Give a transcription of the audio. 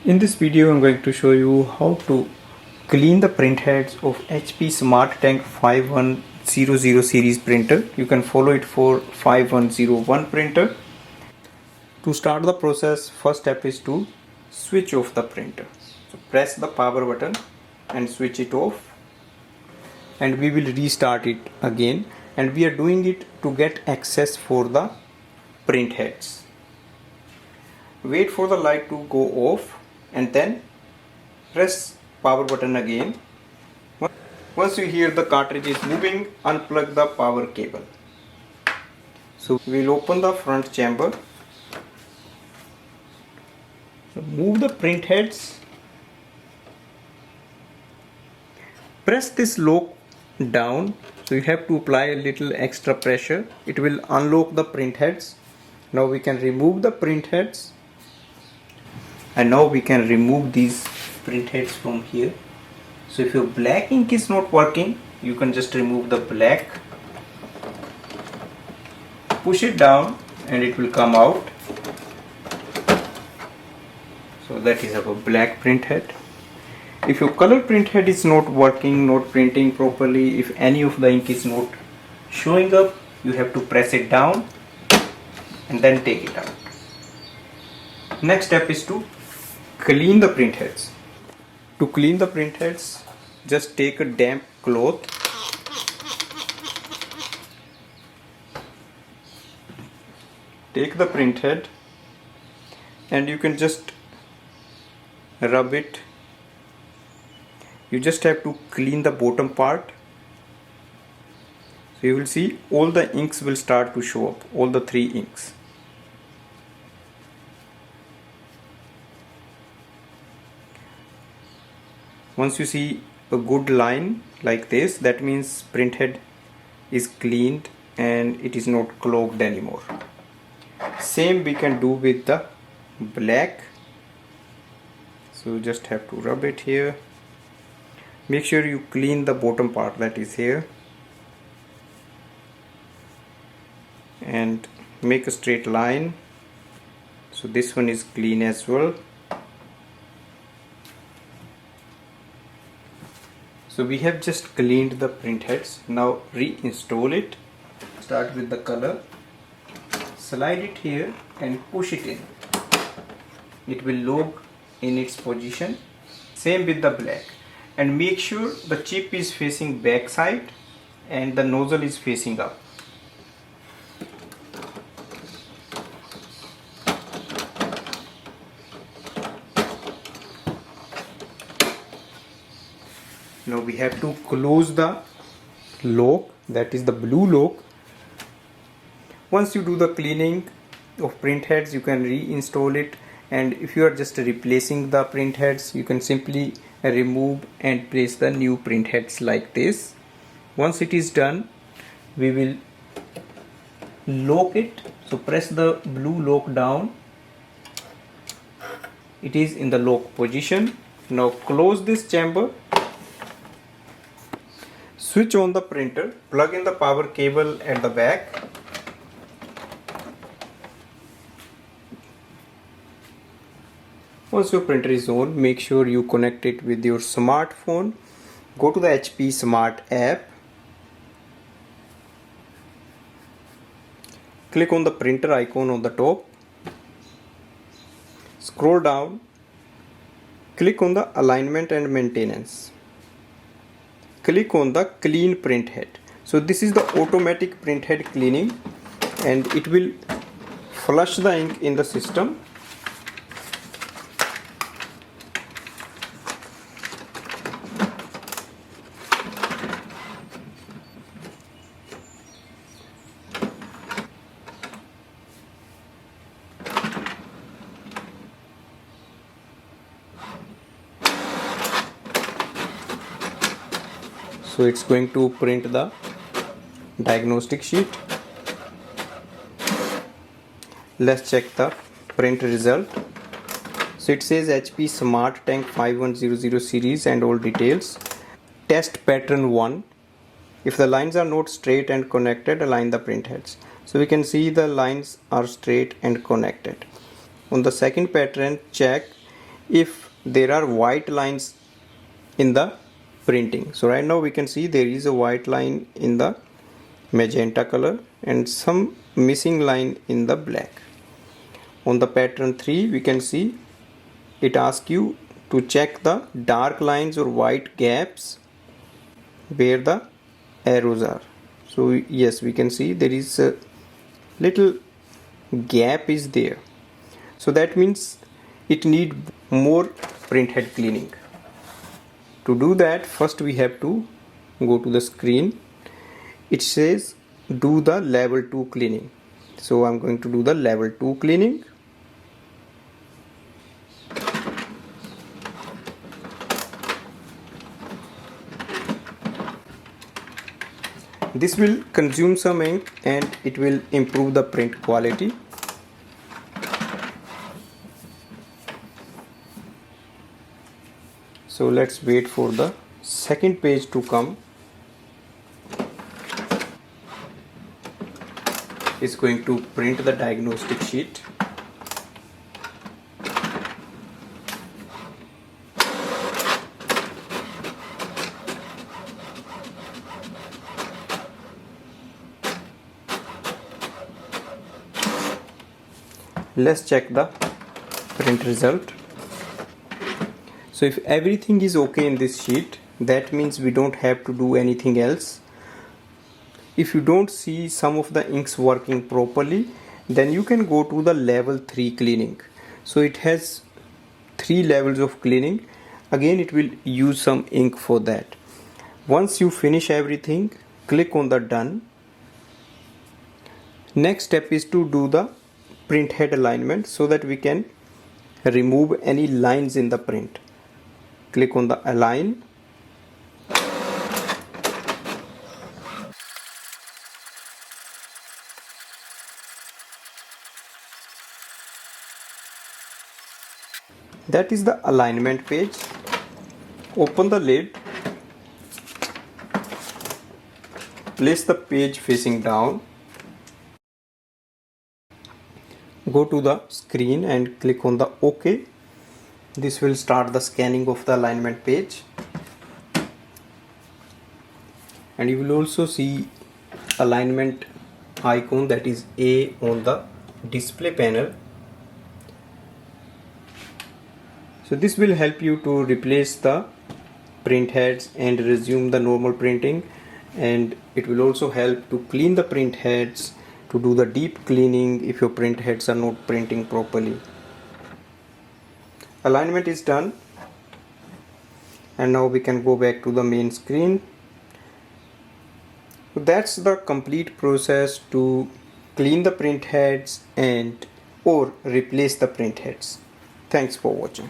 In this video I'm going to show you how to clean the print heads of HP Smart Tank 5100 series printer. You can follow it for 5101 printer. To start the process, first step is to switch off the printer. So press the power button and switch it off, and we will restart it again, and we are doing it to get access for the print heads. Wait for the light to go off and then press power button again. Once you hear the cartridge is moving, unplug the power cable. So we'll open the front chamber. So move the print heads. Press this lock down. So you have to apply a little extra pressure. It will unlock the print heads. Now we can remove the print heads. And now we can remove these print heads from here. So if your black ink is not working, you can just remove the black, push it down and it will come out. So that is our black print head. If your color print head is not working, not printing properly, if any of the ink is not showing up, you have to press it down and then take it out. Next step is to clean the print heads. To clean the print heads, just take a damp cloth, take the print head and you can just rub it. You just have to clean the bottom part. So you will see all the inks will start to show up, all the three inks. Once you see a good line like this, that means print head is cleaned and it is not clogged anymore. Same we can do with the black. So you just have to rub it here. Make sure you clean the bottom part, that is here, and make a straight line. So this one is clean as well. So we have just cleaned the print heads. Now reinstall it. Start with the color. Slide it here and push it in. It will lock in its position. Same with the black. And make sure the chip is facing back side and the nozzle is facing up. Now we have to close the lock, that is the blue lock. Once you do the cleaning of print heads, you can reinstall it, and if you are just replacing the print heads, you can simply remove and place the new print heads like this. Once it is done, we will lock it. So press the blue lock down. It is in the lock position. Now close this chamber. Switch on the printer, plug in the power cable at the back. Once your printer is on, make sure you connect it with your smartphone. Go to the HP Smart app. Click on the printer icon on the top. Scroll down. Click on the alignment and maintenance. Click on the clean print head. So this is the automatic print head cleaning, and it will flush the ink in the system. So it's going to print the diagnostic sheet. Let's check the print result. So it says HP Smart Tank 5100 series and all details. Test pattern 1. If the lines are not straight and connected, align the print heads. So we can see the lines are straight and connected. On the second pattern, check if there are white lines in the printing. So right now we can see there is a white line in the magenta color and some missing line in the black. On the pattern 3 we can see it asks you to check the dark lines or white gaps where the arrows are. So yes, we can see there is a little gap is there. So that means it need more printhead cleaning. To do that, first we have to go to the screen. It says do the level 2 cleaning. So I'm going to do the level 2 cleaning. This will consume some ink and it will improve the print quality. So let's wait for the second page to come. It's going to print the diagnostic sheet. Let's check the print result. So if everything is okay in this sheet, that means we don't have to do anything else. If you don't see some of the inks working properly, then you can go to the level 3 cleaning. So it has 3 levels of cleaning. Again, it will use some ink for that. Once you finish everything, click on the done. Next step is to do the printhead alignment so that we can remove any lines in the print. Click on the align. That is the alignment page. Open the lid. Place the page facing down. Go to the screen and click on the OK. This will start the scanning of the alignment page. And you will also see alignment icon, that is A, on the display panel. So this will help you to replace the print heads and resume the normal printing, and it will also help to clean the print heads, to do the deep cleaning if your print heads are not printing properly. Alignment is done, and now we can go back to the main screen. So that's the complete process to clean the print heads and or replace the print heads. Thanks for watching.